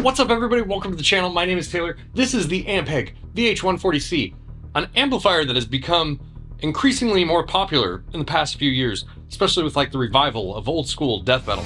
What's up everybody, welcome to the channel. My name is Taylor. This is the Ampeg VH140C, an amplifier that has become increasingly more popular in the past few years, especially with like the revival of old school death metal.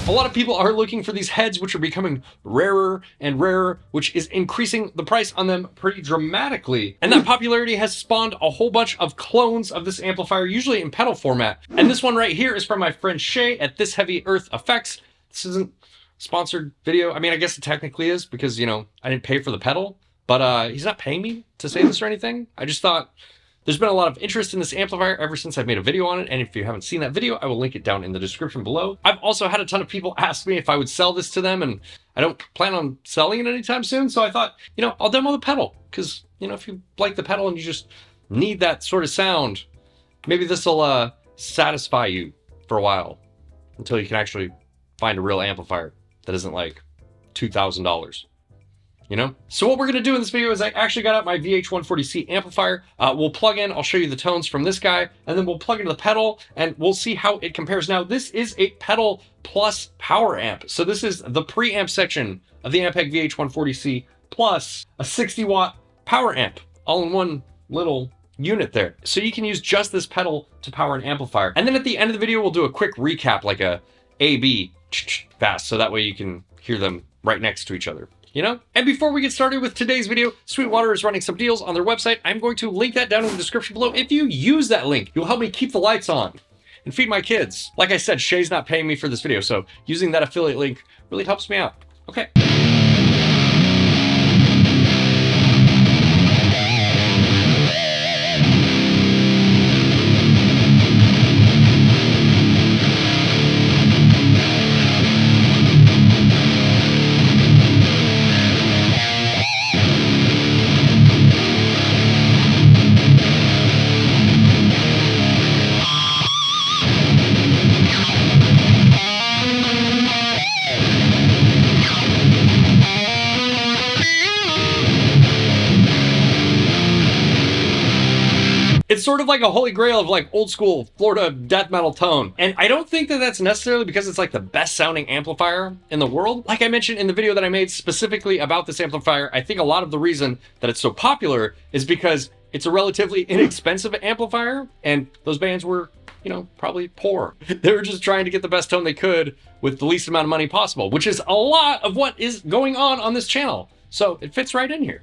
A lot of people are looking for these heads, which are becoming rarer and rarer, which is increasing the price on them pretty dramatically. And that popularity has spawned a whole bunch of clones of this amplifier, usually in pedal format. And this one right here is from my friend Shay at This Heavy Earth Effects. This isn't a sponsored video. I mean, I guess it technically is because, you know, I didn't pay for the pedal, but he's not paying me to say this or anything. I just thought there's been a lot of interest in this amplifier ever since I've made a video on it, and if you haven't seen that video, I will link it down in the description below. I've also had a ton of people ask me if I would sell this to them, and I don't plan on selling it anytime soon, so I thought, you know, I'll demo the pedal, because, you know, if you like the pedal and you just need that sort of sound, maybe this will satisfy you for a while, until you can actually find a real amplifier that isn't like $2,000. You know? So what we're gonna do in this video is I actually got out my VH140C amplifier. We'll plug in, I'll show you the tones from this guy, and then we'll plug into the pedal and we'll see how it compares. Now, this is a pedal plus power amp. So this is the preamp section of the Ampeg VH140C plus a 60-watt power amp, all in one little unit there. So you can use just this pedal to power an amplifier. And then at the end of the video, we'll do a quick recap, like a A-B fast, so that way you can hear them right next to each other. You know? And before we get started with today's video, Sweetwater is running some deals on their website. I'm going to link that down in the description below. If you use that link, you'll help me keep the lights on and feed my kids. Like I said, Shay's not paying me for this video, so using that affiliate link really helps me out. Okay. It's sort of like a holy grail of like old school Florida death metal tone. And I don't think that that's necessarily because it's like the best sounding amplifier in the world. Like I mentioned in the video that I made specifically about this amplifier, I think a lot of the reason that it's so popular is because it's a relatively inexpensive amplifier, and those bands were, you know, probably poor. They were just trying to get the best tone they could with the least amount of money possible, which is a lot of what is going on this channel. So it fits right in here.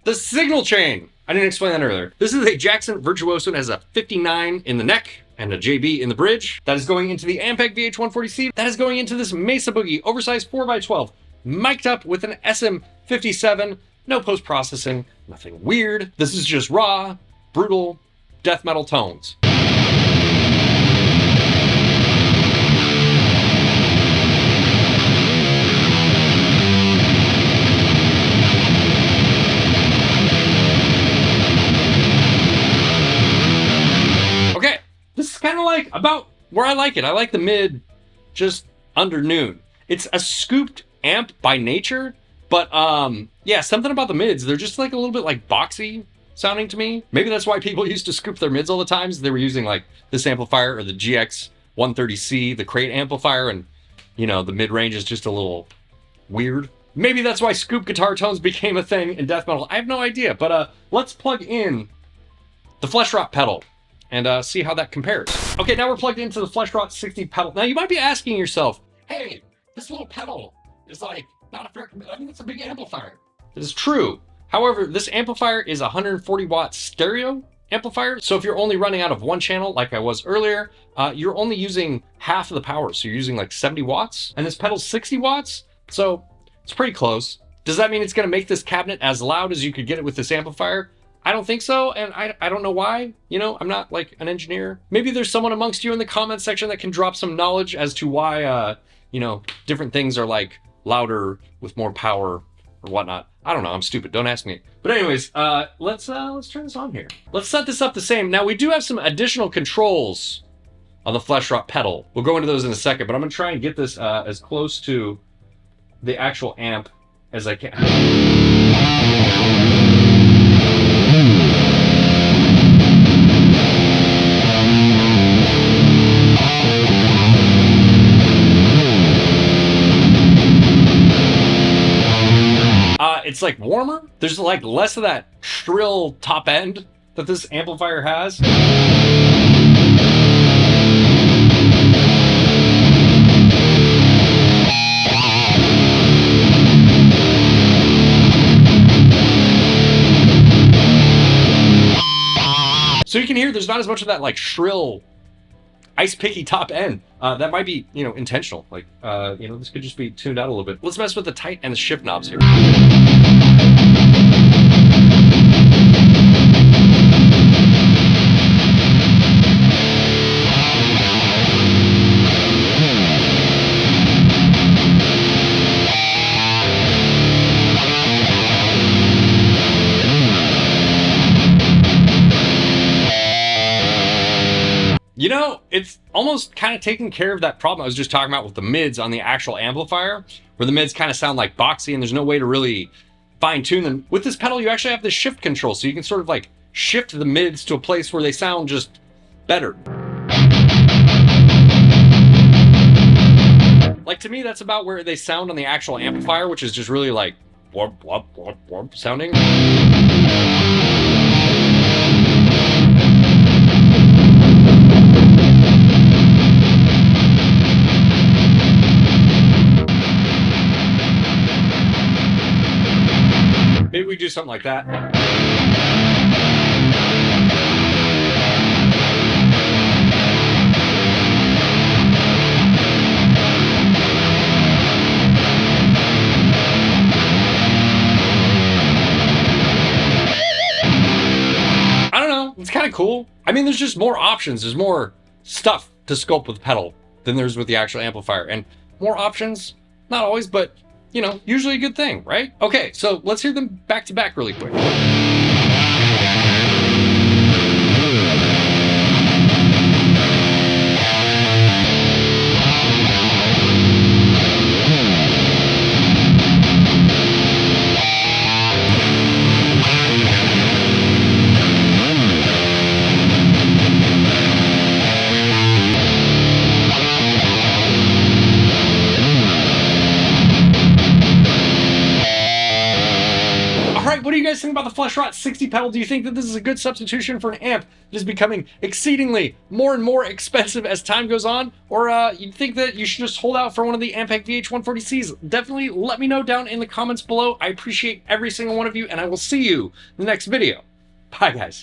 The signal chain. I didn't explain that earlier. This is a Jackson Virtuoso and has a 59 in the neck and a JB in the bridge. That is going into the Ampeg VH140C. That is going into this Mesa Boogie oversized 4x12, mic'd up with an SM57. No post-processing, nothing weird. This is just raw, brutal death metal tones. This is kind of like about where I like it. I like the mid just under noon. It's a scooped amp by nature, but yeah, something about the mids, they're just like a little bit like boxy, sounding to me. Maybe that's why people used to scoop their mids all the time. They were using like this amplifier or the GX130C, the crate amplifier, and you know, the mid-range is just a little weird. Maybe that's why scoop guitar tones became a thing in death metal. I have no idea, but let's plug in the Fleshrot pedal and see how that compares. Okay, now we're plugged into the Fleshrot 60 pedal. Now you might be asking yourself, hey, this little pedal is like not a fair, I mean, it's a big amplifier. This is true. However, this amplifier is a 140 watt stereo amplifier. So if you're only running out of one channel, like I was earlier, you're only using half of the power. So you're using like 70 watts and this pedal's 60 watts. So it's pretty close. Does that mean it's gonna make this cabinet as loud as you could get it with this amplifier? I don't think so, and I don't know why. You know, I'm not like an engineer. Maybe there's someone amongst you in the comment section that can drop some knowledge as to why, you know, different things are like louder with more power or whatnot. I don't know, I'm stupid, don't ask me. But anyways, let's turn this on here. Let's set this up the same. Now we do have some additional controls on the Fleshrot pedal. We'll go into those in a second, but I'm gonna try and get this as close to the actual amp as I can. It's like warmer. There's like less of that shrill top end that this amplifier has. So you can hear there's not as much of that like shrill, ice picky top end. That might be, you know, intentional. Like, you know, this could just be tuned out a little bit. Let's mess with the tight and the shift knobs here. You know, it's almost kind of taking care of that problem I was just talking about with the mids on the actual amplifier, where the mids kind of sound like boxy and there's no way to really fine tune them. With this pedal, you actually have the shift control, so you can sort of like shift the mids to a place where they sound just better. Like, to me, that's about where they sound on the actual amplifier, which is just really like warp, warp, warp, warp sounding. Maybe we do something like that. I don't know, it's kind of cool. I mean, there's just more options. There's more stuff to sculpt with the pedal than there's with the actual amplifier. And more options, not always, but you know, usually a good thing, right? Okay, so let's hear them back to back really quick. What do you guys think about the Fleshrot 60 pedal? Do you think that this is a good substitution for an amp that is becoming exceedingly more and more expensive as time goes on? Or you think that you should just hold out for one of the Ampeg VH140Cs? Definitely let me know down in the comments below. I appreciate every single one of you, and I will see you in the next video. Bye, guys.